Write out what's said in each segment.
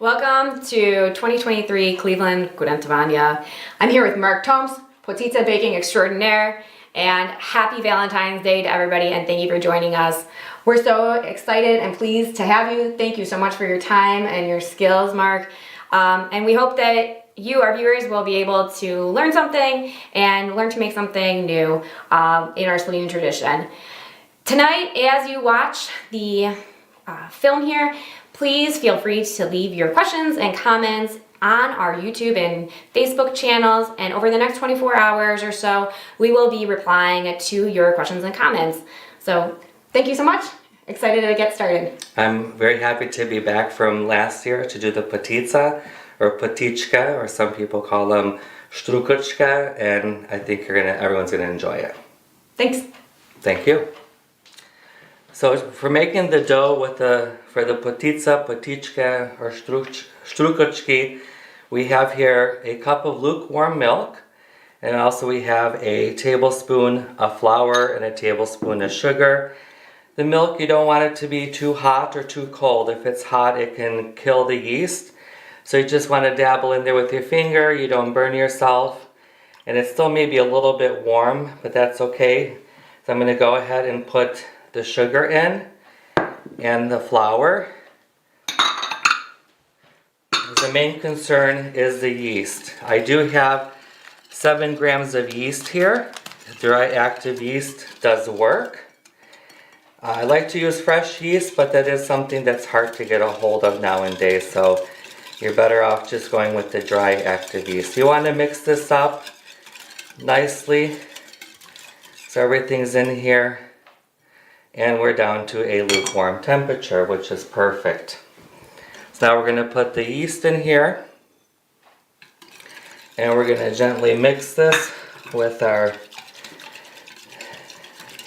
Welcome to 2023 Cleveland Kurentovanje. I'm here with Mark Tomc, Potičke baking extraordinaire, and happy Valentine's Day to everybody, and thank you for joining us. We're so excited and pleased to have you. Thank you so much for your time and your skills, Mark. And we hope that you, our viewers, will be able to learn something and learn to make something new in our Slovenian tradition. Tonight, as you watch the film here, please feel free to leave your questions and comments on our YouTube and Facebook channels, and over the next 24 hours or so, we will be replying to your questions and comments. So thank you so much. Excited to get started. I'm very happy to be back from last year to do the Potica, or Potičke, or some people call them Strukučke, and I think everyone's gonna enjoy it. Thanks. Thank you. So for making the dough for the Potica, Potičke, or Strukučke, we have here a cup of lukewarm milk, and also we have a tablespoon of flour and a tablespoon of sugar. The milk, you don't want it to be too hot or too cold. If it's hot, it can kill the yeast. So you just want to dabble in there with your finger. You don't burn yourself. And it's still maybe a little bit warm, but that's okay. So I'm going to go ahead and put the sugar in and the flour. The main concern is the yeast. I do have 7 grams of yeast here. Dry active yeast does work. I like to use fresh yeast, but that is something that's hard to get a hold of nowadays, so you're better off just going with the dry active yeast. You want to mix this up nicely so everything's in here, and we're down to a lukewarm temperature, which is perfect. So now we're going to put the yeast in here, and we're going to gently mix this with our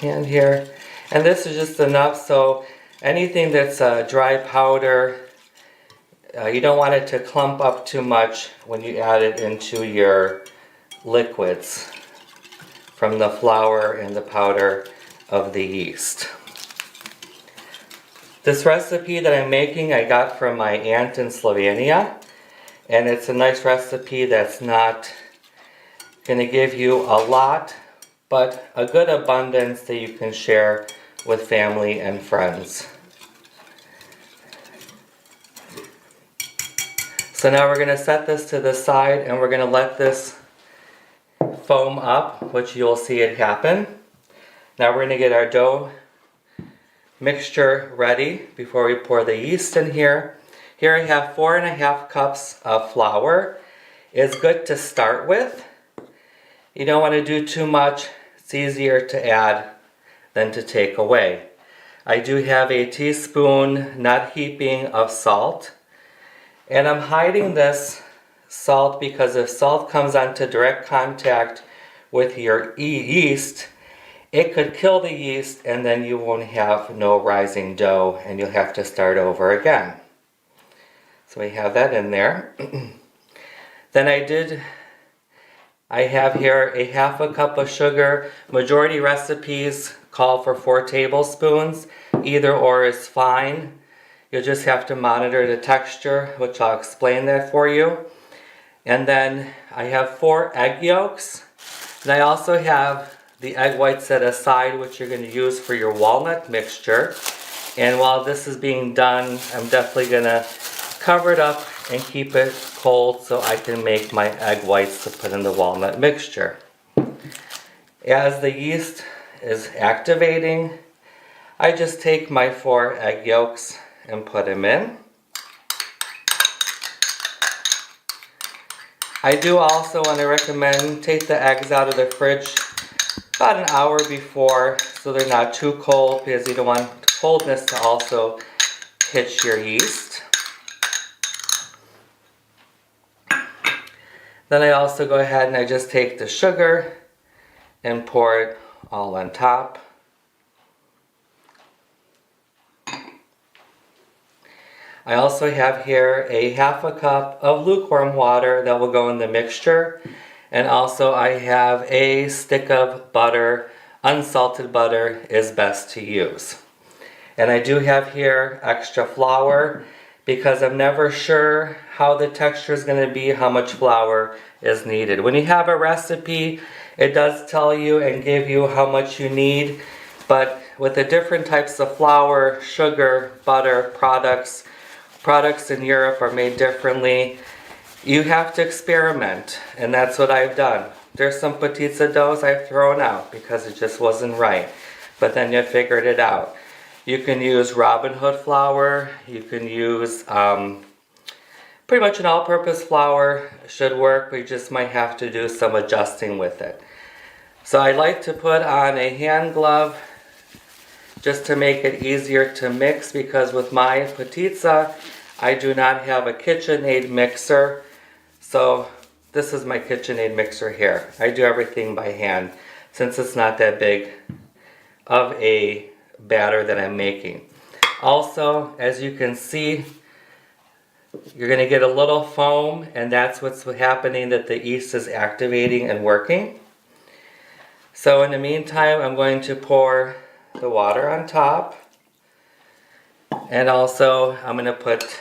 hand here. And this is just enough, so anything that's dry powder, you don't want it to clump up too much when you add it into your liquids from the flour and the powder of the yeast. This recipe that I'm making I got from my aunt in Slovenia, and it's a nice recipe that's not going to give you a lot, but a good abundance that you can share with family and friends. So now we're going to set this to the side, and we're going to let this foam up, which you'll see it happen. Now we're going to get our dough mixture ready before we pour the yeast in here. Here I have 4.5 cups of flour. It's good to start with. You don't want to do too much. It's easier to add than to take away. I do have a teaspoon, not heaping, of salt. And I'm hiding this salt because if salt comes into direct contact with your yeast, it could kill the yeast, and then you won't have no rising dough, and you'll have to start over again. So we have that in there. Then I have here a 1/2 cup of sugar. Majority recipes call for 4 tablespoons. Either or is fine. You'll just have to monitor the texture, which I'll explain that for you. And then I have 4 egg yolks. And I also have the egg whites set aside, which you're going to use for your walnut mixture. And while this is being done, I'm definitely going to cover it up and keep it cold so I can make my egg whites to put in the walnut mixture. As the yeast is activating, I just take my 4 egg yolks and put them in. I do also want to recommend take the eggs out of the fridge about an hour before so they're not too cold, because you don't want coldness to also hit your yeast. Then I also go ahead and I just take the sugar and pour it all on top. I also have here a 1/2 cup of lukewarm water that will go in the mixture. And also I have a stick of butter. Unsalted butter is best to use. And I do have here extra flour. because I'm never sure how the texture is going to be, how much flour is needed. When you have a recipe, it does tell you and give you how much you need, but with the different types of flour, sugar, butter, products in Europe are made differently. You have to experiment, and that's what I've done. There's some potica doughs I've thrown out because it just wasn't right, but then you figured it out. You can use Robin Hood flour, you can use pretty much an all-purpose flour should work. We just might have to do some adjusting with it. So I like to put on a hand glove just to make it easier to mix, because with my potica, I do not have a KitchenAid mixer. So this is my KitchenAid mixer here. I do everything by hand since it's not that big of a batter that I'm making. Also, as you can see, you're going to get a little foam, and that's what's happening, that the yeast is activating and working. So in the meantime, I'm going to pour the water on top, and also I'm going to put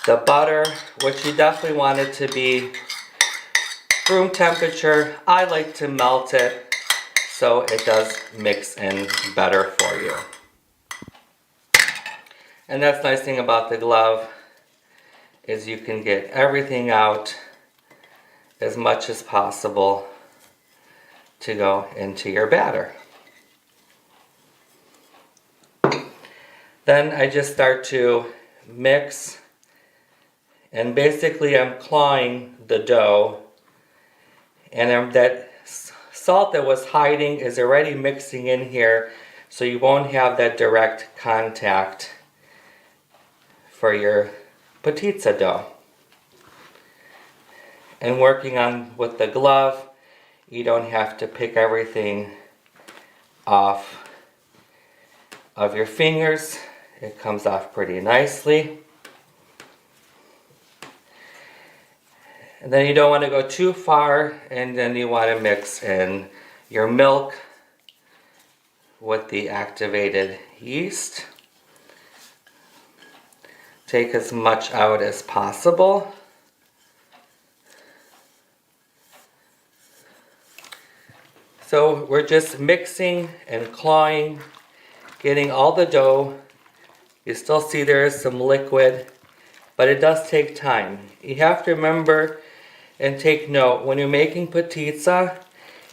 the butter, which you definitely want it to be room temperature. I like to melt it so it does mix in better for you. And that's the nice thing about the glove, is you can get everything out as much as possible to go into your batter. Then I just start to mix, and basically I'm clawing the dough, and that salt that was hiding is already mixing in here, so you won't have that direct contact for your potica dough. And working on with the glove, you don't have to pick everything off of your fingers. It comes off pretty nicely. And then you don't want to go too far, and then you want to mix in your milk with the activated yeast. Take as much out as possible. So we're just mixing and clawing, getting all the dough. You still see there is some liquid, but it does take time. You have to remember and take note, when you're making potica,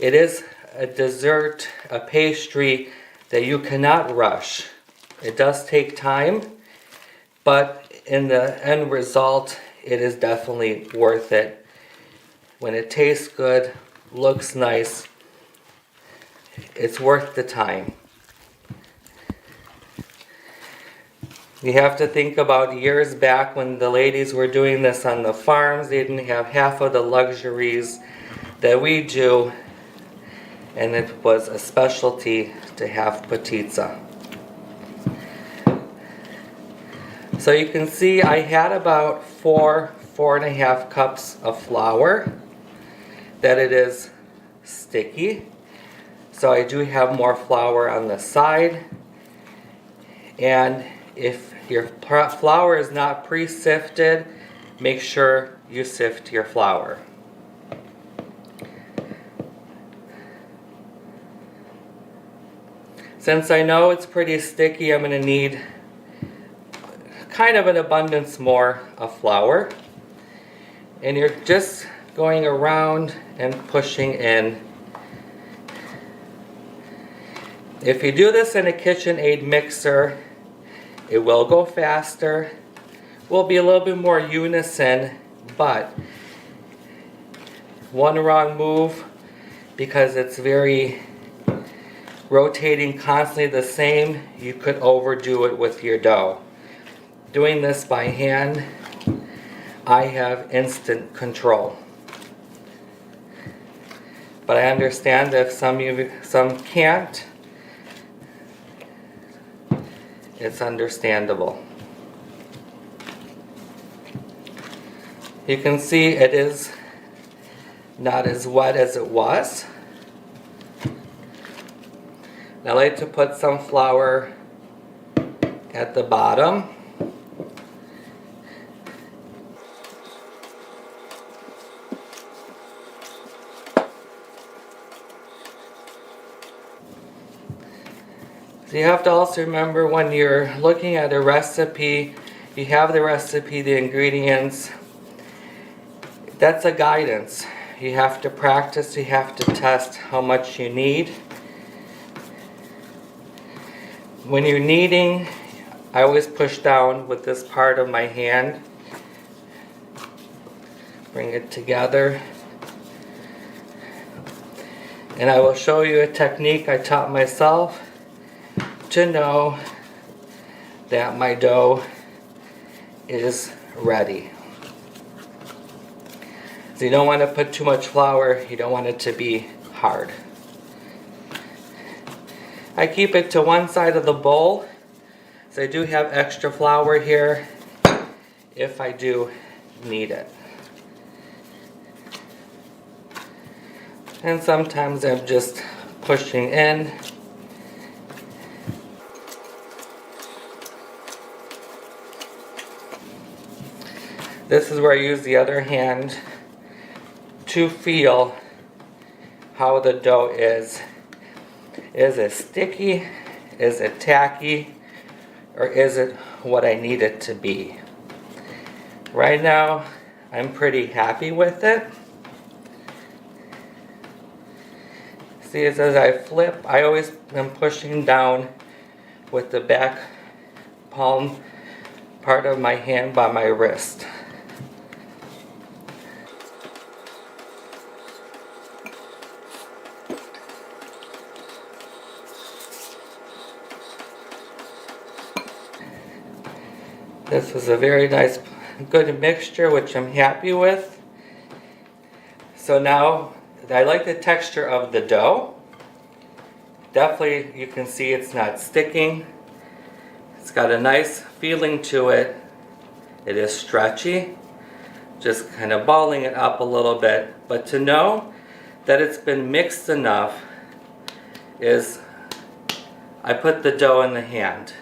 it is a dessert, a pastry that you cannot rush. It does take time, but in the end result, it is definitely worth it. When it tastes good, looks nice, it's worth the time. You have to think about years back when the ladies were doing this on the farms. They didn't have half of the luxuries that we do, and it was a specialty to have potica. So you can see I had about 4.5 cups of flour, that it is sticky. So I do have more flour on the side, and if your flour is not pre-sifted, make sure you sift your flour. Since I know it's pretty sticky, I'm going to need kind of an abundance more of flour. And you're just going around and pushing in. If you do this in a KitchenAid mixer, it will go faster, will be a little bit more unison, but one wrong move, because it's very rotating constantly the same, you could overdo it with your dough. Doing this by hand, I have instant control. But I understand that if some can't, it's understandable. You can see it is not as wet as it was. I like to put some flour at the bottom. So you have to also remember when you're looking at a recipe, you have the recipe, the ingredients. That's a guidance. You have to practice, you have to test how much you need. When you're kneading, I always push down with this part of my hand. Bring it together. And I will show you a technique I taught myself to know that my dough is ready. So you don't want to put too much flour, you don't want it to be hard. I keep it to one side of the bowl, so I do have extra flour here if I do need it. And sometimes I'm just pushing in. This is where I use the other hand to feel how the dough is. Is it sticky? Is it tacky? Or is it what I need it to be? Right now, I'm pretty happy with it. See, as I flip, I always am pushing down with the back palm part of my hand by my wrist. This was a very nice, good mixture, which I'm happy with. So now, I like the texture of the dough. Definitely, you can see it's not sticking. It's got a nice feeling to it. It is stretchy. Just kind of balling it up a little bit. But to know that it's been mixed enough is, I put the dough in the hand.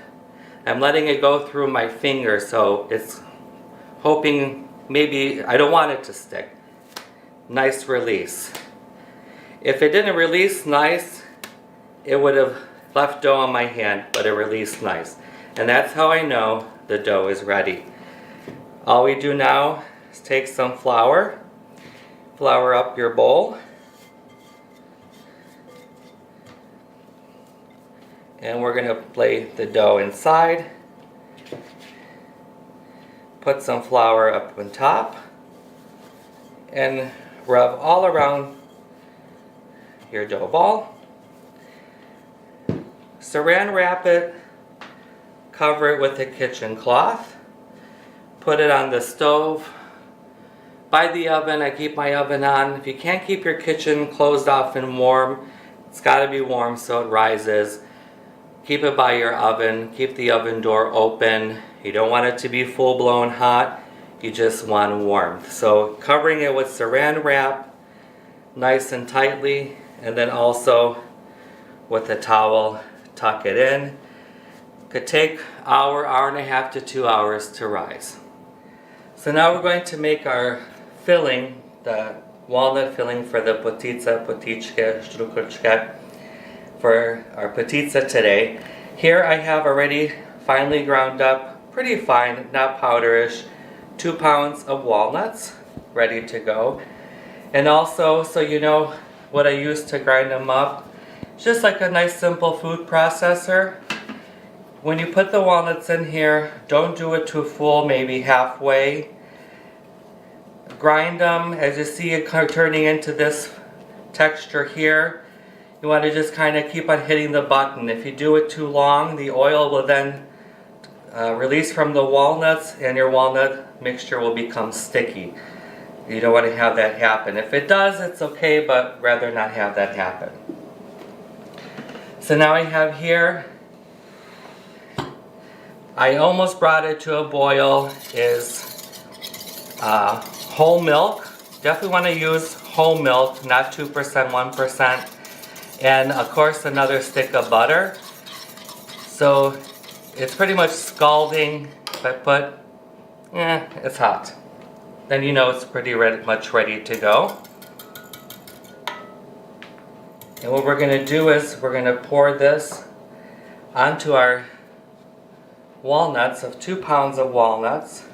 I'm letting it go through my finger, so it's hoping maybe, I don't want it to stick. Nice release. If it didn't release nice, it would have left dough on my hand, but it released nice. And that's how I know the dough is ready. All we do now is take some flour, flour up your bowl, and we're going to lay the dough inside. Put some flour up on top and rub all around your dough ball. Saran wrap it, cover it with a kitchen cloth, put it on the stove. By the oven, I keep my oven on. If you can't keep your kitchen closed off and warm, it's got to be warm so it rises. Keep it by your oven, keep the oven door open. You don't want it to be full-blown hot, you just want warmth. So covering it with saran wrap, nice and tightly, and then also with a towel, tuck it in. Could take hour and a half to 2 hours to rise. So now we're going to make our filling, the walnut filling for the Potičke, for our pizza today. Here I have already finely ground up, pretty fine, not powderish, 2 pounds of walnuts ready to go. And also, so you know what I use to grind them up, just like a nice simple food processor. When you put the walnuts in here, don't do it too full, maybe halfway. Grind them as you see it turning into this texture here. You want to just kind of keep on hitting the button. If you do it too long, the oil will then release from the walnuts and your walnut mixture will become sticky. You don't want to have that happen. If it does, it's okay, but rather not have that happen. So now I have here, I almost brought it to a boil, is whole milk. Definitely want to use whole milk, not 2%, 1%. And of course another stick of butter. So it's pretty much scalding. If I put, it's hot. Then you know it's pretty much ready to go. And what we're going to do is we're going to pour this onto our walnuts of 2 pounds of walnuts.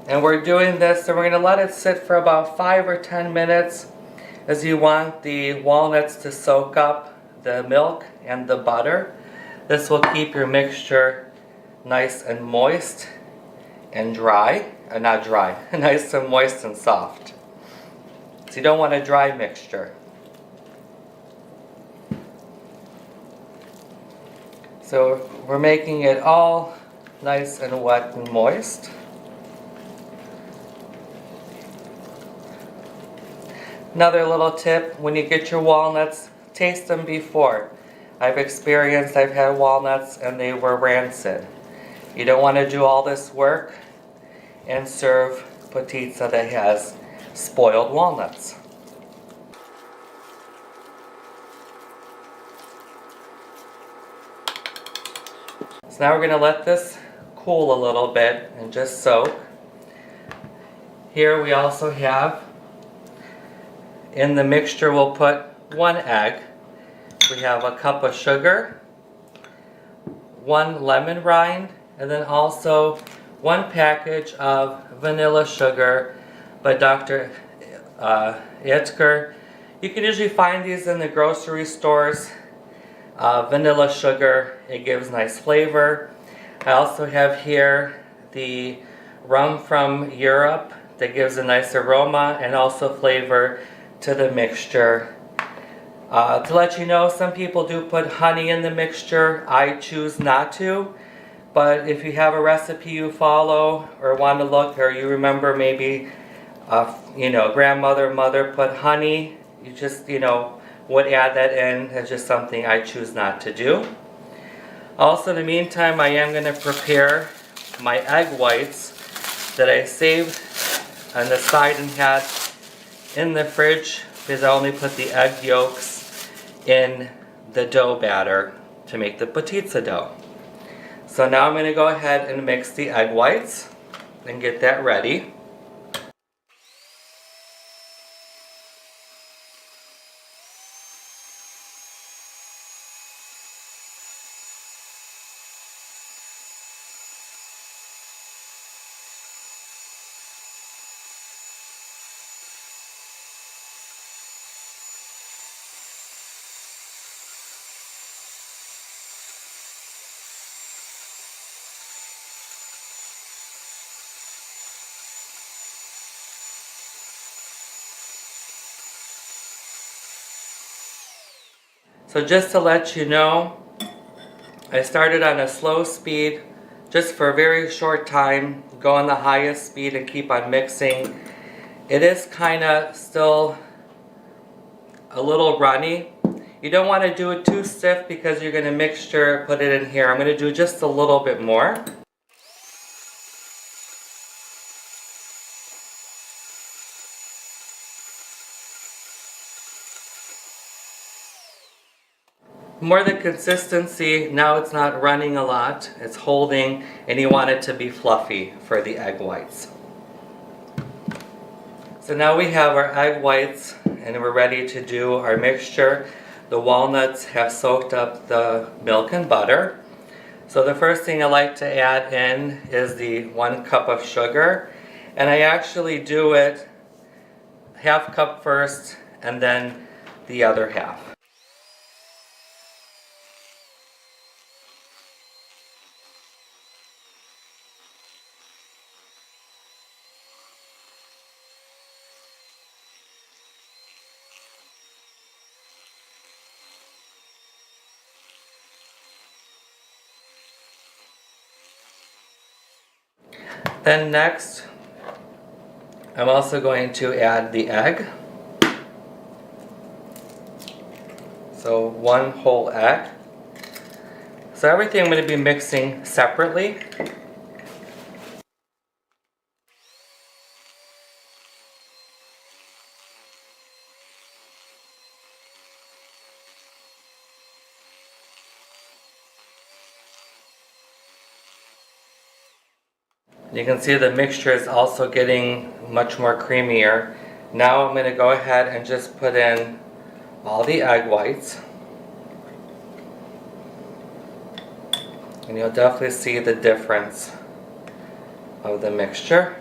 And we're doing this and we're going to let it sit for about 5 or 10 minutes as you want the walnuts to soak up the milk and the butter. This will keep your mixture nice and moist and dry, not dry, nice and moist and soft. So you don't want a dry mixture. So we're making it all nice and wet and moist. Another little tip, when you get your walnuts, taste them before. I've had walnuts and they were rancid. You don't want to do all this work and serve potitsa that has spoiled walnuts. So now we're going to let this cool a little bit and just soak. Here we also have, in the mixture we'll put 1 egg. We have a cup of sugar, 1 lemon rind, and then also 1 package of vanilla sugar by Dr. Edgar. You can usually find these in the grocery stores. Vanilla sugar, it gives nice flavor. I also have here the rum from Europe that gives a nice aroma and also flavor to the mixture. To let you know, some people do put honey in the mixture. I choose not to, but if you have a recipe you follow or want to look, or you remember maybe grandmother, mother put honey, you just would add that in. It's just something I choose not to do. Also, in the meantime, I am going to prepare my egg whites that I saved on the side and had in the fridge because I only put the egg yolks in the dough batter to make the potitsa dough. So now I'm going to go ahead and mix the egg whites and get that ready. So just to let you know, I started on a slow speed just for a very short time, go on the highest speed and keep on mixing. It is kind of still a little runny. You don't want to do it too stiff because you're going to put it in here. I'm going to do just a little bit more. More the consistency, now it's not running a lot, it's holding, and you want it to be fluffy for the egg whites. So now we have our egg whites and we're ready to do our mixture. The walnuts have soaked up the milk and butter. So the first thing I like to add in is the 1 cup of sugar, and I actually do it half cup first and then the other half. Then next, I'm also going to add the egg. So 1 whole egg. So everything I'm going to be mixing separately. You can see the mixture is also getting much more creamier. Now I'm going to go ahead and just put in all the egg whites. And you'll definitely see the difference of the mixture.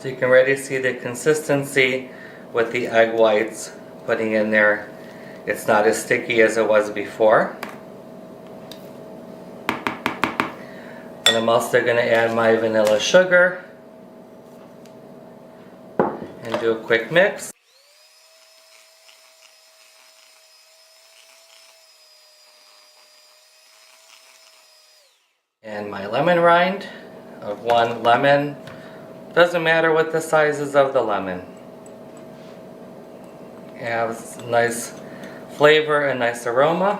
So you can already see the consistency with the egg whites putting in there. It's not as sticky as it was before. And I'm also going to add my vanilla sugar and do a quick mix. And my lemon rind of 1 lemon. Doesn't matter what the sizes of the lemon. It has nice flavor and nice aroma.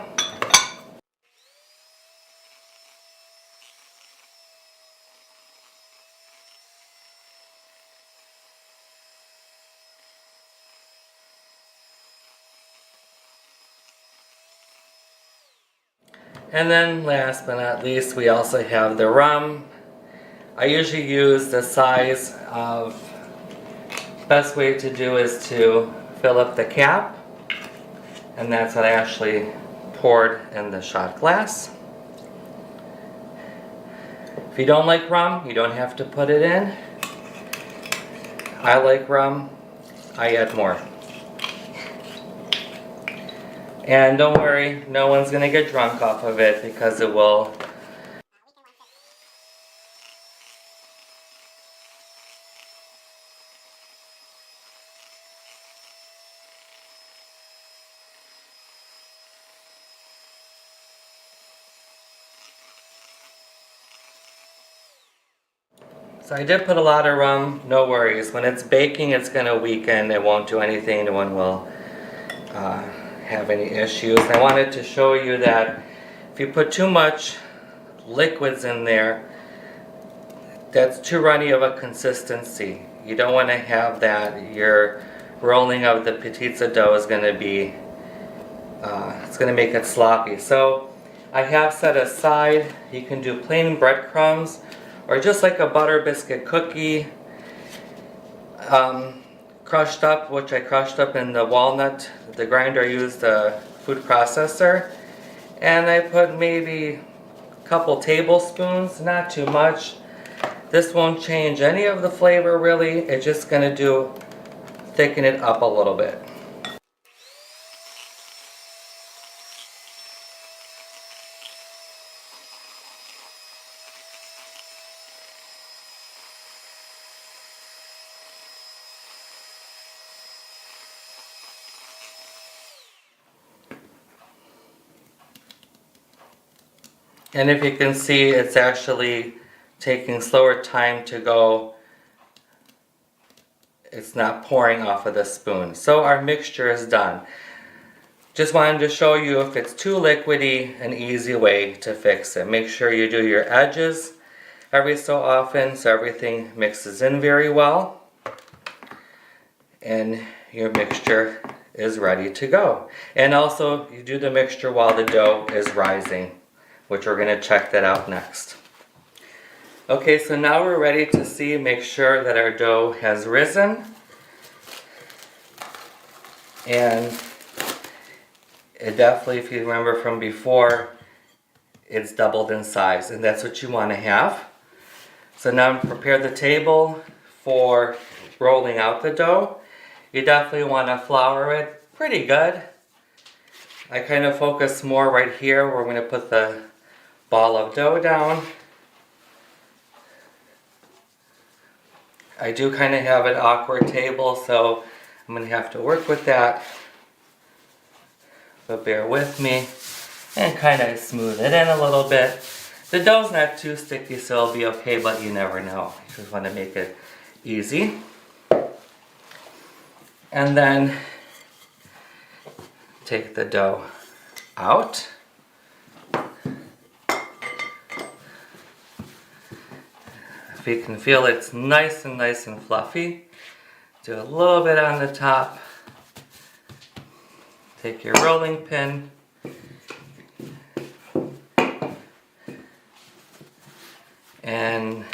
And then last but not least, we also have the rum. I usually use the size of, best way to do is to fill up the cap, and that's what I actually poured in the shot glass. If you don't like rum, you don't have to put it in. I like rum, I add more. And don't worry, no one's gonna get drunk off of it because it will. So I did put a lot of rum, no worries. When it's baking, it's going to weaken. It won't do anything. No one will have any issues. I wanted to show you that if you put too much liquids in there, that's too runny of a consistency. You don't want to have that. Your rolling of the pizza dough is going to be, it's going to make it sloppy. So I have set aside, you can do plain breadcrumbs, or just like a butter biscuit cookie, crushed up, which I crushed up in the walnut. The grinder I used a food processor, and I put maybe a couple tablespoons, not too much. This won't change any of the flavor really, it's just gonna thicken it up a little bit. And if you can see, it's actually taking slower time to go. It's not pouring off of the spoon. So our mixture is done. Just wanted to show you if it's too liquidy, an easy way to fix it. Make sure you do your edges every so often so everything mixes in very well. And your mixture is ready to go. And also you do the mixture while the dough is rising, which we're going to check that out next. Okay, so now we're ready to see, make sure that our dough has risen. And it definitely, if you remember from before, it's doubled in size, and that's what you want to have. So now I'm prepare the table for rolling out the dough. You definitely want to flour it pretty good. I kind of focus more right here where we're going to put the ball of dough down. I do kind of have an awkward table, so I'm going to have to work with that. But bear with me and kind of smooth it in a little bit. The dough's not too sticky, so it'll be okay, but you never know. You just want to make it easy. And then take the dough out. If you can feel it's nice and fluffy, do a little bit on the top. Take your rolling pin. And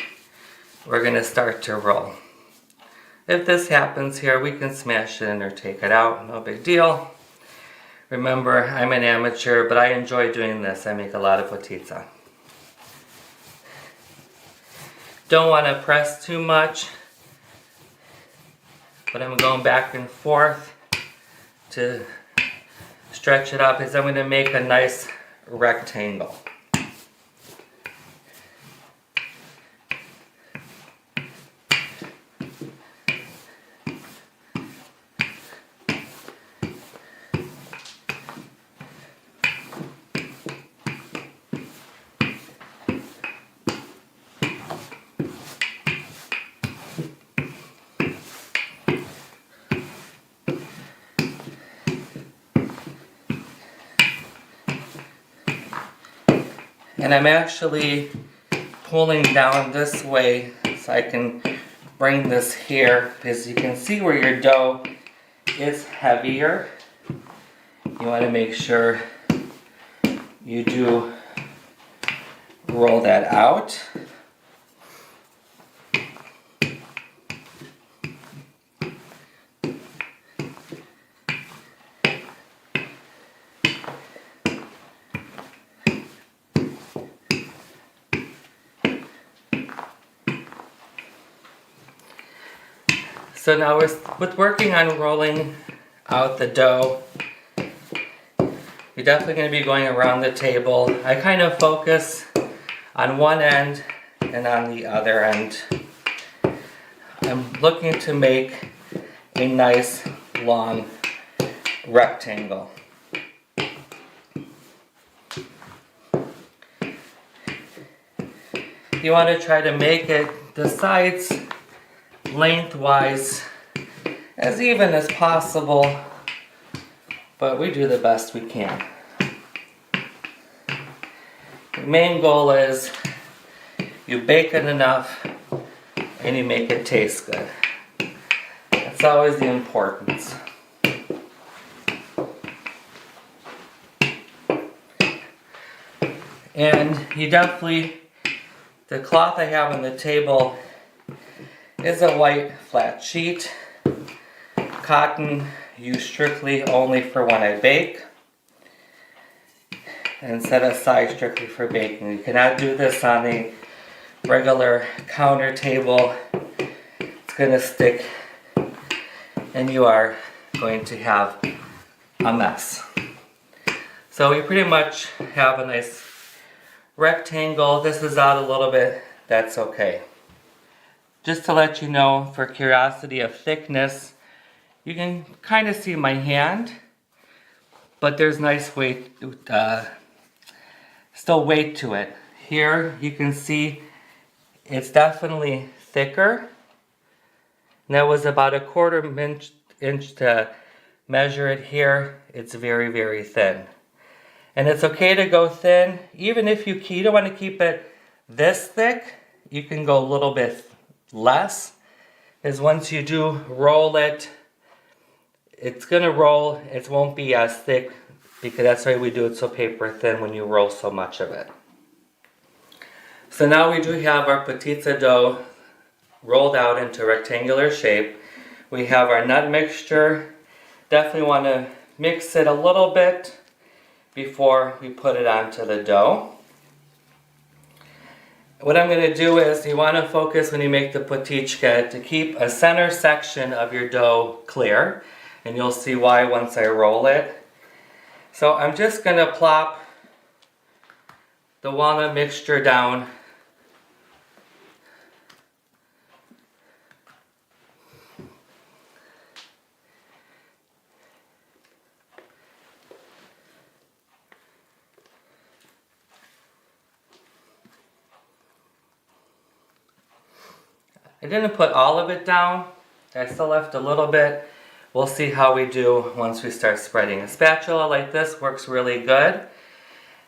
we're going to start to roll. If this happens here, we can smash it in or take it out, no big deal. Remember, I'm an amateur, but I enjoy doing this. I make a lot of potica. Don't want to press too much, but I'm going back and forth to stretch it up because I'm going to make a nice rectangle. And I'm actually pulling down this way so I can bring this here, because you can see where your dough is heavier. You want to make sure you do roll that out. So now with working on rolling out the dough, you're definitely going to be going around the table. I kind of focus on one end and on the other end. I'm looking to make a nice long rectangle. You want to try to make it the sides lengthwise as even as possible, but we do the best we can. The main goal is you bake it enough and you make it taste good. That's always the importance. And you definitely, the cloth I have on the table is a white flat sheet. Cotton used strictly only for when I bake, and set aside strictly for baking. You cannot do this on a regular counter table. It's going to stick and you are going to have a mess. So we pretty much have a nice rectangle. This is out a little bit, that's okay. Just to let you know, for curiosity of thickness, you can kind of see my hand, but there's nice weight, still weight to it. Here you can see it's definitely thicker. And that was about a quarter inch to measure it here. It's very, very thin. And it's okay to go thin, even if you don't want to keep it this thick, you can go a little bit less, is once you do roll it, it's gonna roll, it won't be as thick, because that's why we do it so paper thin when you roll so much of it. So now we do have our potica dough rolled out into rectangular shape. We have our nut mixture. Definitely want to mix it a little bit before we put it onto the dough. What I'm going to do is, you want to focus when you make the potičke to keep a center section of your dough clear, and you'll see why once I roll it. So I'm just going to plop the walnut mixture down . I didn't put all of it down. I still left a little bit. We'll see how we do once we start spreading. A spatula like this works really good.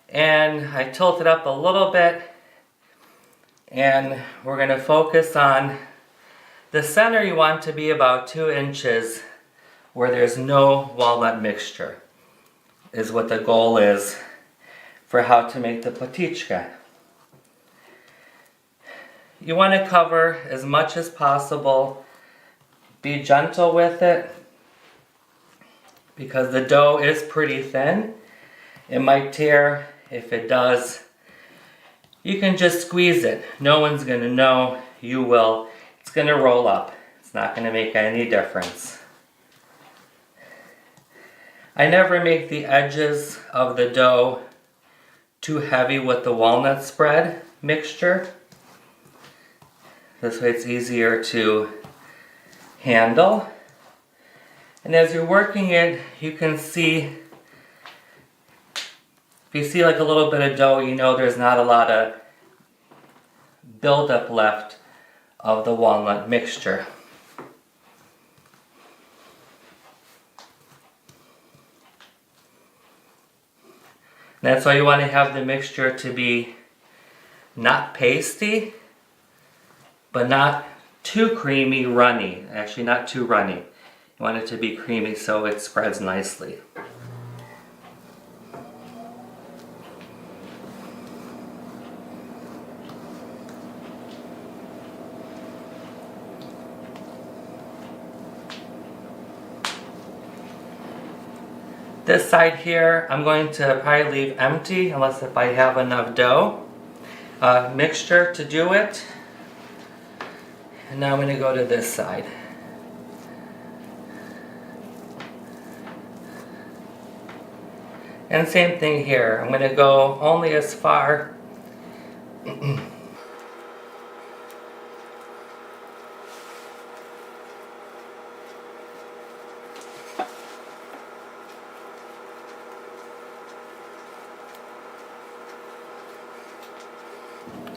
And I tilt it up a little bit And we're going to focus on the center. You want to be about 2 inches where there's no walnut mixture, is what the goal is for how to make the potičke. You want to cover as much as possible. Be gentle with it because the dough is pretty thin. It might tear. If it does, you can just squeeze it. No one's going to know. You will. It's going to roll up. It's not going to make any difference. I never make the edges of the dough too heavy with the walnut spread mixture. This way it's easier to handle. And as you're working it, you can see, if you see like a little bit of dough, you know there's not a lot of buildup left of the walnut mixture. And that's why you want to have the mixture to be not pasty, but not too creamy, runny. Actually, not too runny. You want it to be creamy so it spreads nicely. This side here, I'm going to probably leave empty unless if I have enough dough mixture to do it. And now I'm going to go to this side. And same thing here. I'm going to go only as far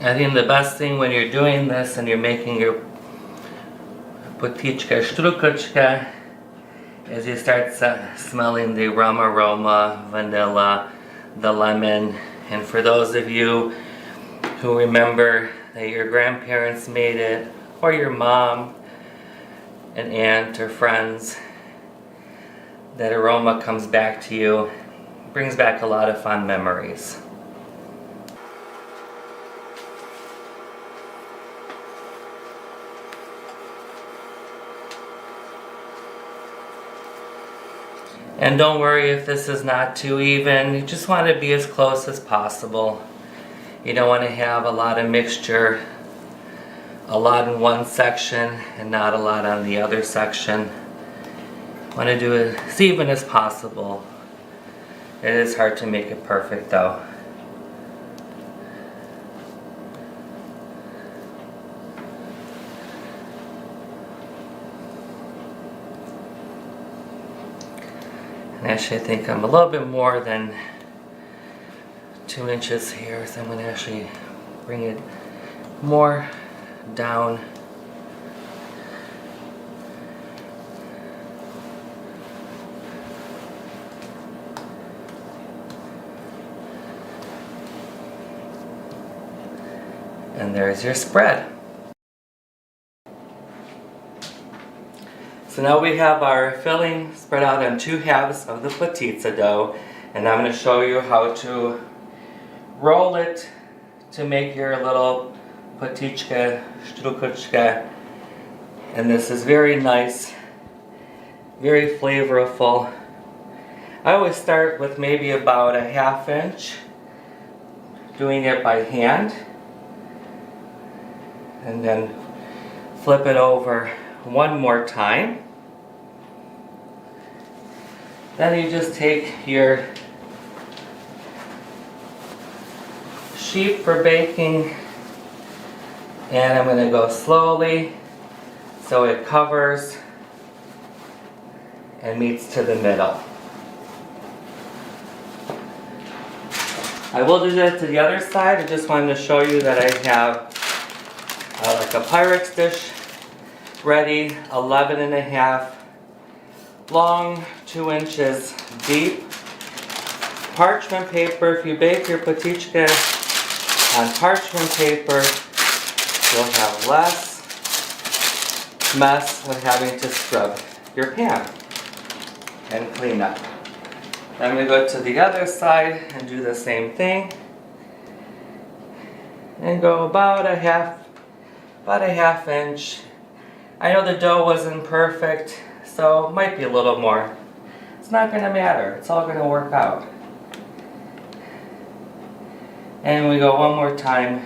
I think the best thing when you're doing this and you're making your potičke štrukočke is you start smelling the rum aroma, vanilla, the lemon. And for those of you who remember that your grandparents made it, or your mom, an aunt, or friends, that aroma comes back to you, brings back a lot of fond memories. And don't worry if this is not too even. You just want to be as close as possible. You don't want to have a lot of mixture, a lot in one section and not a lot on the other section. You want to do it as even as possible. It is hard to make it perfect though. And actually I think I'm a little bit more than 2 inches here, so I'm going to actually bring it more down. And there's your spread. So now we have our filling spread out on 2 halves of the potica dough, and I'm going to show you how to roll it to make your little potičke, štrukočke. And this is very nice, very flavorful. I always start with maybe about a 1/2 inch, doing it by hand, and then flip it over one more time. Then you just take your sheet for baking, and I'm going to go slowly so it covers and meets to the middle. I will do that to the other side. I just wanted to show you that I have like a Pyrex dish ready, 11.5 long, 2 inches deep. Parchment paper. If you bake your potičke on parchment paper, you'll have less mess when having to scrub your pan and clean up. I'm going to go to the other side and do the same thing. And go about a half inch. I know the dough wasn't perfect, so it might be a little more. It's not going to matter. It's all going to work out. And we go one more time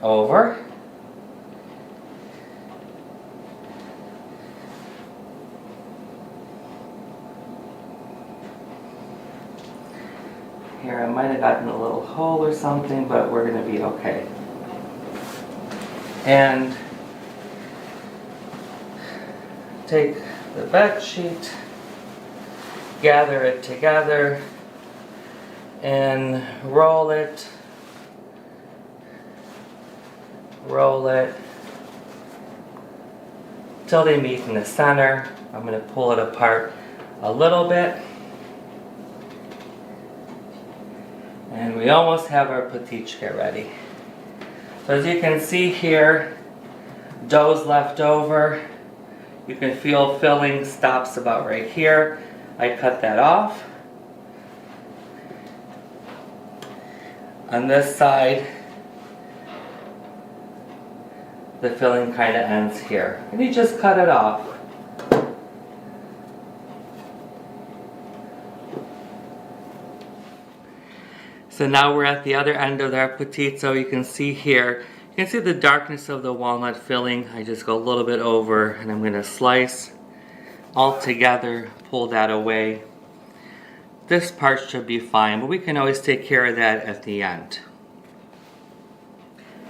over. Here, I might have gotten a little hole or something, but we're going to be okay. And take the bed sheet, gather it together, and roll it, till they meet in the center. I'm going to pull it apart a little bit. And we almost have our potičke ready. So as you can see here, dough's left over. You can feel filling stops about right here. I cut that off. On this side, the filling kind of ends here. And you just cut it off. So now we're at the other end of our potizo. You can see here, you can see the darkness of the walnut filling. I just go a little bit over and I'm going to slice all together, pull that away. This part should be fine, but we can always take care of that at the end.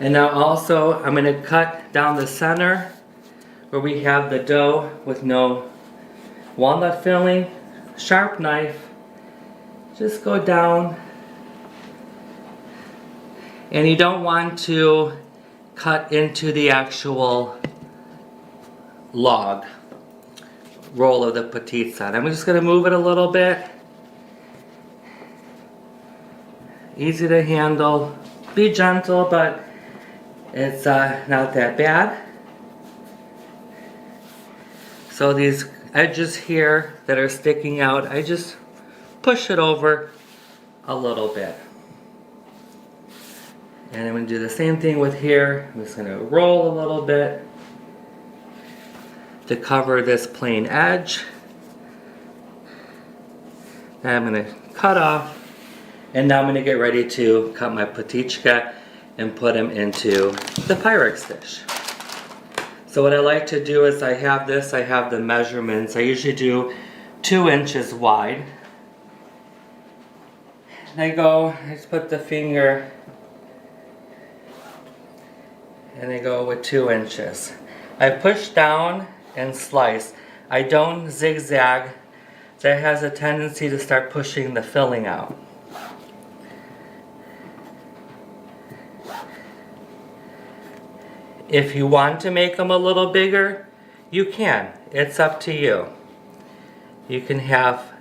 And now also I'm going to cut down the center where we have the dough with no walnut filling. Sharp knife, just go down. And you don't want to cut into the actual log roll of the potiza. And I'm just going to move it a little bit. Easy to handle. Be gentle, but it's not that bad. So these edges here that are sticking out, I just push it over a little bit. And I'm going to do the same thing with here. I'm just going to roll a little bit to cover this plain edge. Then I'm going to cut off. And now I'm going to get ready to cut my potičke and put them into the Pyrex dish. So what I like to do is I have the measurements. I usually do 2 inches wide. And I just put the finger and I go with 2 inches. I push down and slice. I don't zigzag. That has a tendency to start pushing the filling out. If you want to make them a little bigger, you can. It's up to you. You can have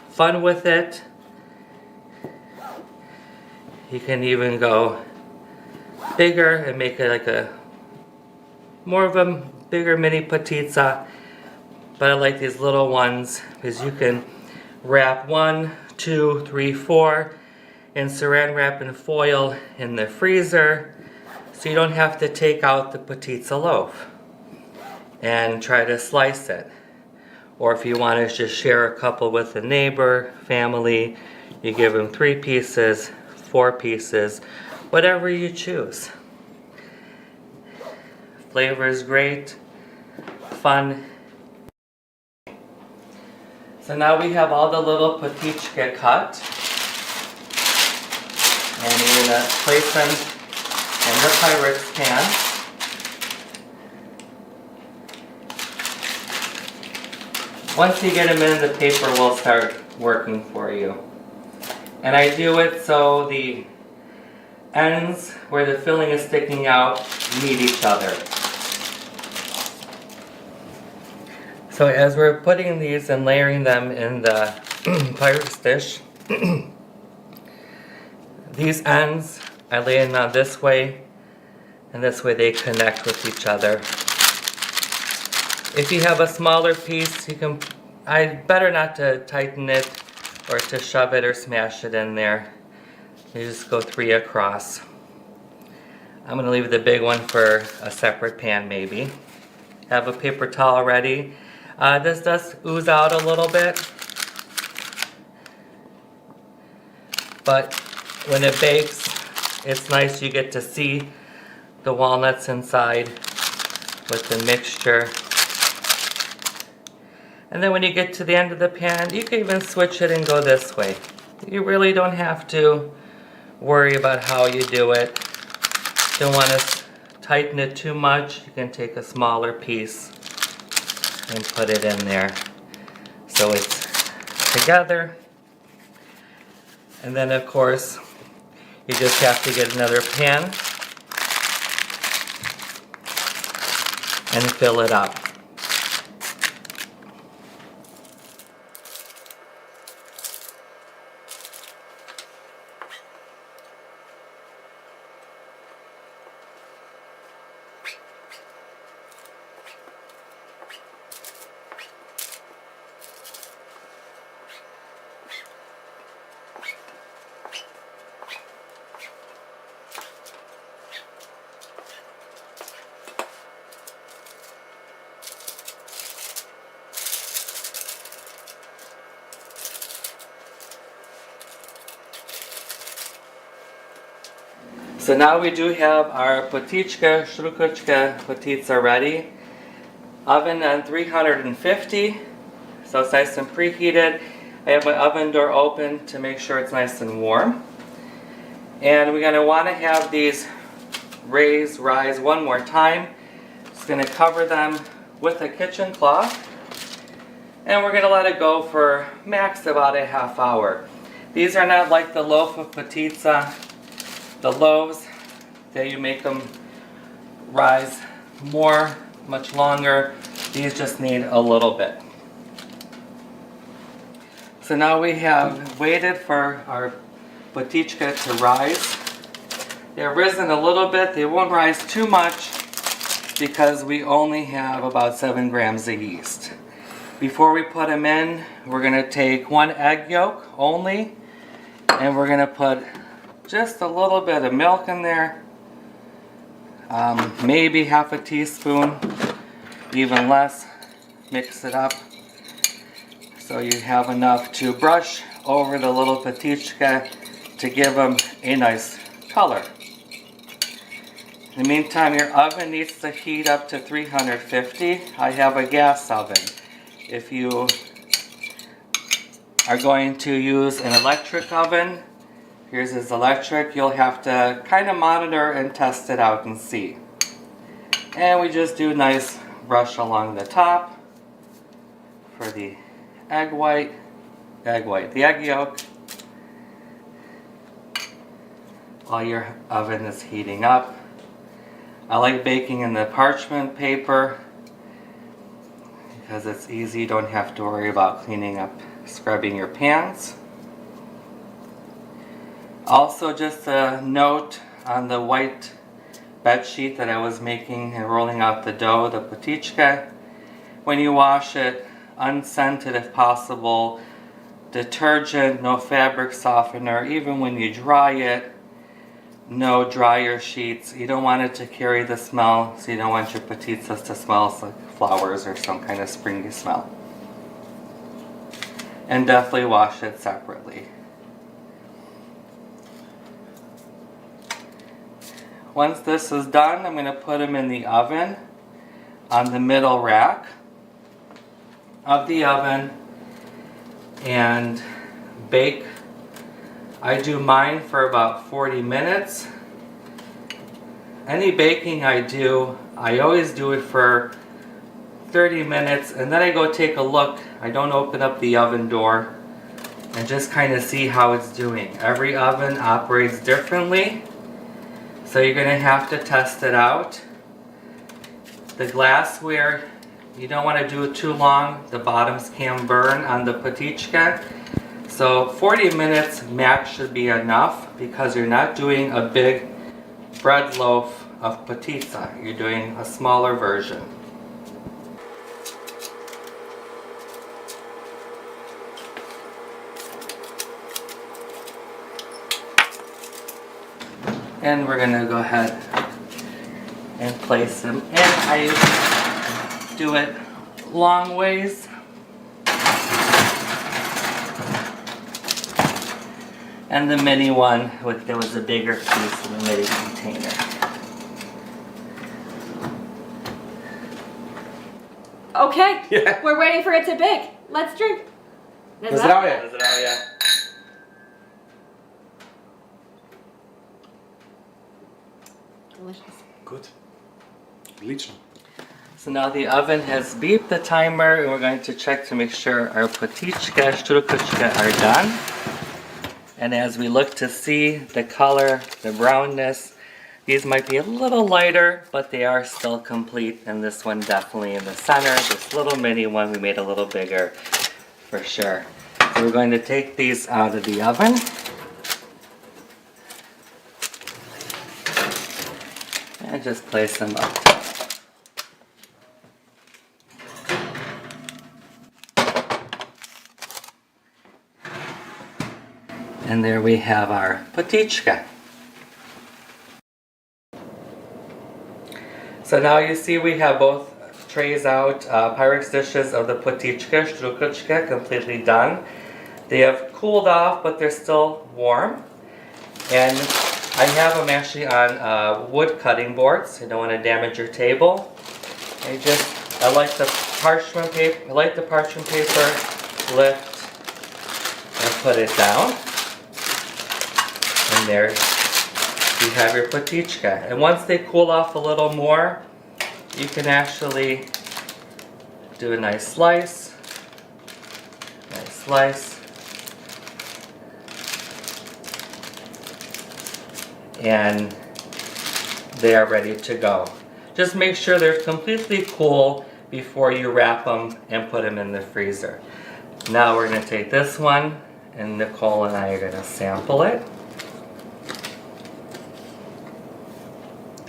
fun with it. You can even go bigger and make it like more of a bigger mini potiza. But I like these little ones because you can wrap 1, 2, 3, 4 and saran wrap and foil in the freezer, so you don't have to take out the potiza loaf and try to slice it. Or if you want to just share a couple with a neighbor, family, you give them 3 pieces, 4 pieces, whatever you choose. Flavor is great, fun. So now we have all the little potičke cut. And you're going to place them in the Pyrex pan. Once you get them in, the paper will start working for you. And I do it so the ends where the filling is sticking out meet each other. So as we're putting these and layering them in the Pyrex dish, these ends I lay them on this way, and this way they connect with each other. If you have a smaller piece, you can, better not to tighten it or to shove it or smash it in there. You just go 3 across. I'm going to leave the big one for a separate pan maybe. Have a paper towel ready. This does ooze out a little bit, but when it bakes, it's nice you get to see the walnuts inside with the mixture. And then when you get to the end of the pan, you can even switch it and go this way. You really don't have to worry about how you do it. Don't want to tighten it too much. You can take a smaller piece and put it in there so it's together. And then of course, you just have to get another pan and fill it up. So now we do have our Potičke, Potica ready. Oven on 350, so it's nice and preheated. I have my oven door open to make sure it's nice and warm. And we're going to want to have these rise one more time. Just going to cover them with a kitchen cloth. And we're going to let it go for max about a half hour. These are not like the loaf of potica. The loaves, that you make them rise much longer. These just need a little bit. So now we have waited for our Potičke to rise. They're risen a little bit. They won't rise too much because we only have about 7 grams of yeast. Before we put them in, we're going to take 1 egg yolk only, and we're going to put just a little bit of milk in there, maybe half a teaspoon, even less. Mix it up so you have enough to brush over the little Potičke to give them a nice color. In the meantime, your oven needs to heat up to 350. I have a gas oven. If you are going to use an electric oven, yours is electric, you'll have to kind of monitor and test it out and see. And we just do a nice brush along the top for the the egg yolk, while your oven is heating up. I like baking in the parchment paper because it's easy, you don't have to worry about cleaning up, scrubbing your pans. Also, just a note on the white bed sheet that I was making and rolling out the dough, the Potičke. When you wash it, unscented if possible, detergent, no fabric softener. Even when you dry it, no dryer sheets. You don't want it to carry the smell, so you don't want your potitas to smell like flowers or some kind of springy smell. And definitely wash it separately. Once this is done, I'm going to put them in the oven on the middle rack of the oven and bake. I do mine for about 40 minutes. Any baking I do, I always do it for 30 minutes and then I go take a look. I don't open up the oven door and just kind of see how it's doing. Every oven operates differently, so you're going to have to test it out. The glassware, you don't want to do it too long. The bottoms can burn on the Potičke. So 40 minutes max should be enough because you're not doing a big bread loaf of potica. You're doing a smaller version. And we're gonna go ahead and place them. And I do it long ways. And the mini one, there was a bigger piece in the mini container. Okay, Yeah. we're waiting for it to bake. Let's drink. Zdravie. Delicious. Good. Odlično. So now the oven has beeped the timer and we're going to check to make sure our potičke, štrukučke are done. And as we look to see the color, the brownness, these might be a little lighter, but they are still complete. And this one definitely in the center. This little mini one we made a little bigger for sure. So we're going to take these out of the oven. And just place them up. And there we have our potičke. So now you see we have both trays out, Pyrex dishes of the potičke, štrukučke, completely done. They have cooled off, but they're still warm. And I have them actually on wood cutting boards. You don't want to damage your table. I like the parchment paper. Lift and put it down. And there you have your potičke. And once they cool off a little more, you can actually do a nice slice. And they are ready to go. Just make sure they're completely cool before you wrap them and put them in the freezer. Now we're going to take this one, and Nicole and I are going to sample it.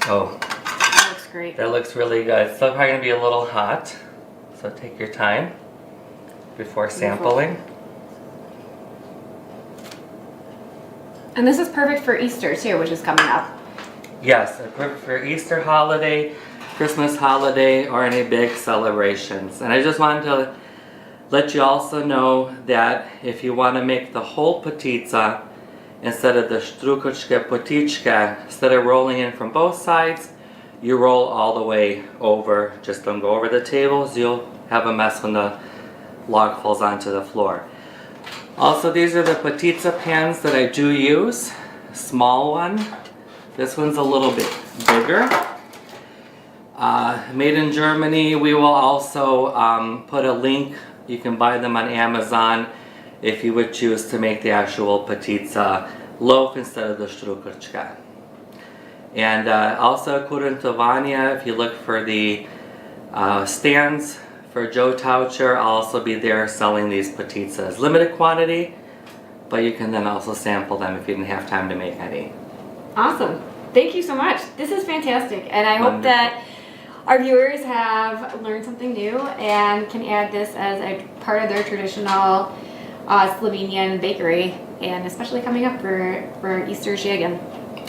Oh, That looks great. that looks really good. It's still probably going to be a little hot, so take your time before sampling. And this is perfect for Easter too, which is coming up. Yes, perfect for Easter holiday, Christmas holiday, or any big celebrations. And I just wanted to let you also know that if you want to make the whole potica, instead of the štrukučke potičke, instead of rolling in from both sides, you roll all the way over. Just don't go over the tables. You'll have a mess when the log falls onto the floor. Also, these are the potica pans that I do use. Small one. This one's a little bit bigger. Made in Germany. We will also put a link. You can buy them on Amazon if you would choose to make the actual potica loaf instead of the štrukučke. And also Kurentovanje, if you look for the stands for Joe Taucher, I'll also be there selling these poticas. Limited quantity, but you can then also sample them if you didn't have time to make any. Awesome. Thank you so much. This is fantastic. And I hope that our viewers have learned something new and can add this as a part of their traditional Slovenian bakery, and especially coming up for Easter Shagan.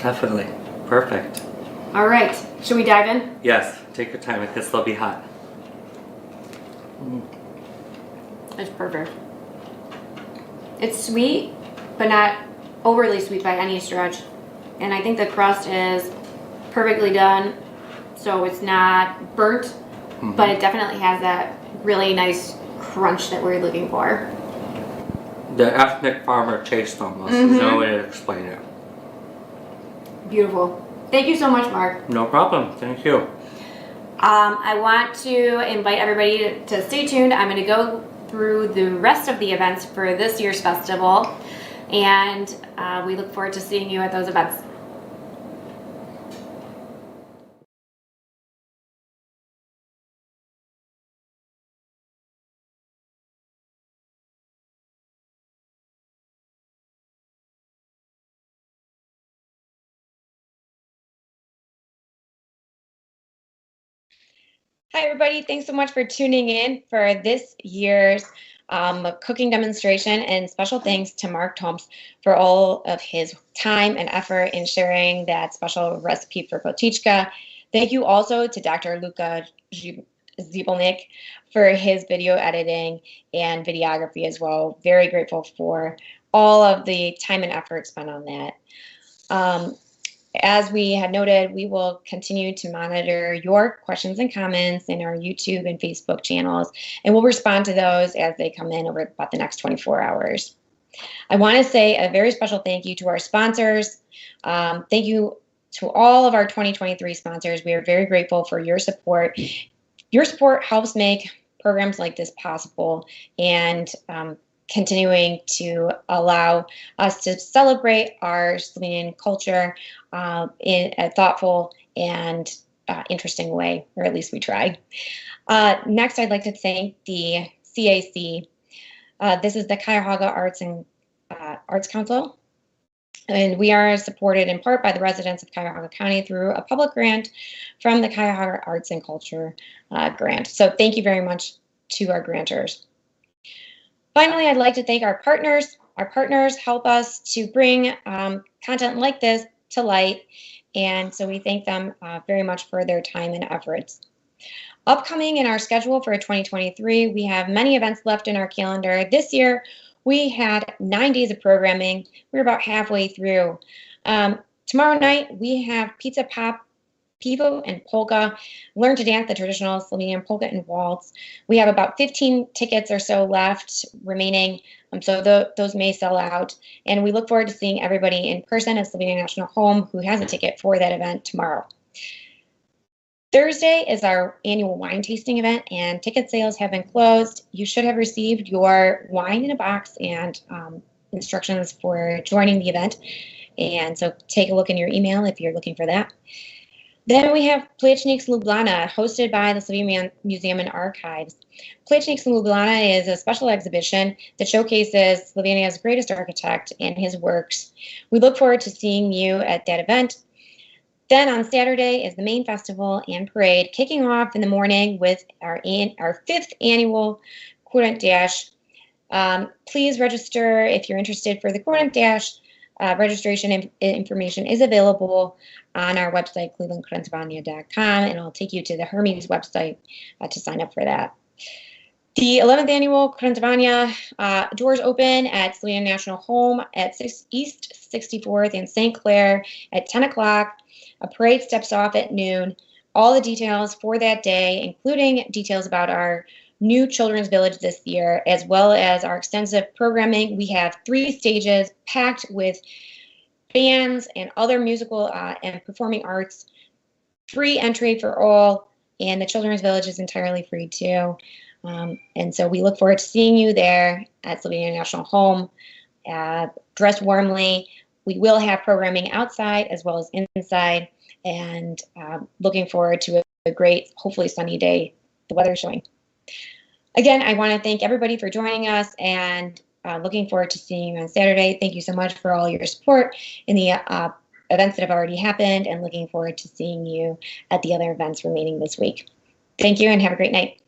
Definitely. Perfect. All right. Should we dive in? Yes, take your time. It can still be hot. It's perfect. It's sweet, but not overly sweet by any stretch. And I think the crust is perfectly done, so it's not burnt, but it definitely has that really nice crunch that we're looking for. The ethnic farmer taste almost. There's no way to explain it. Beautiful. Thank you so much, Mark. No problem. Thank you. I want to invite everybody to stay tuned. I'm going to go through the rest of the events for this year's festival, and we look forward to seeing you at those events. Hi, everybody. Thanks so much for tuning in for this year's cooking demonstration, and special thanks to Mark Tomc for all of his time and effort in sharing that special recipe for Potičke. Thank you also to Dr. Luka Zibelnik for his video editing and videography as well. Very grateful for all of the time and effort spent on that. As we had noted, we will continue to monitor your questions and comments in our YouTube and Facebook channels, and we'll respond to those as they come in over about the next 24 hours. I want to say a very special thank you to our sponsors. Thank you to all of our 2023 sponsors. We are very grateful for your support. Your support helps make programs like this possible, and continuing to allow us to celebrate our Slovenian culture in a thoughtful and interesting way, or at least we try. Next, I'd like to thank the CAC. This is the Cuyahoga Arts Council, and we are supported in part by the residents of Cuyahoga County through a public grant from the Cuyahoga Arts and Culture grant. So thank you very much to our grantors. Finally, I'd like to thank our partners. Our partners help us to bring content like this to light, and so we thank them very much for their time and efforts. Upcoming in our schedule for 2023, we have many events left in our calendar. This year, we had 9 days of programming. We're about halfway through. Tomorrow night, we have Pizza Pop, Pivo, and Polka. Learn to dance the traditional Slovenian polka and waltz. We have about 15 tickets or so left remaining, so those may sell out. And we look forward to seeing everybody in person at Slovenian National Home who has a ticket for that event tomorrow. Thursday is our annual wine tasting event, and ticket sales have been closed. You should have received your wine in a box and instructions for joining the event. And so take a look in your email if you're looking for that. Then we have Potičke Ljubljana, hosted by the Slovenian Museum and Archives. Potičke Ljubljana is a special exhibition that showcases Slovenia's greatest architect and his works. We look forward to seeing you at that event. Then on Saturday is the main festival and parade, kicking off in the morning with our 5th annual Kurentovanje. Please register if you're interested for the Kurentovanje. Registration information is available on our website, clevelandkurentovanje.com, and I'll take you to the Hermes website to sign up for that. The 11th annual Kurentovanje doors open at Slovenian National Home at East 64th and St. Clair at 10 o'clock. A parade steps off at noon. All the details for that day, including details about our new children's village this year, as well as our extensive programming. We have 3 stages packed with bands and other musical and performing arts. Free entry for all, and the children's village is entirely free too. And so we look forward to seeing you there at Slovenian National Home, dressed warmly. We will have programming outside as well as inside, and looking forward to a great, hopefully sunny day. The weather is showing. Again, I want to thank everybody for joining us, and looking forward to seeing you on Saturday. Thank you so much for all your support in the events that have already happened, and looking forward to seeing you at the other events remaining this week. Thank you, and have a great night.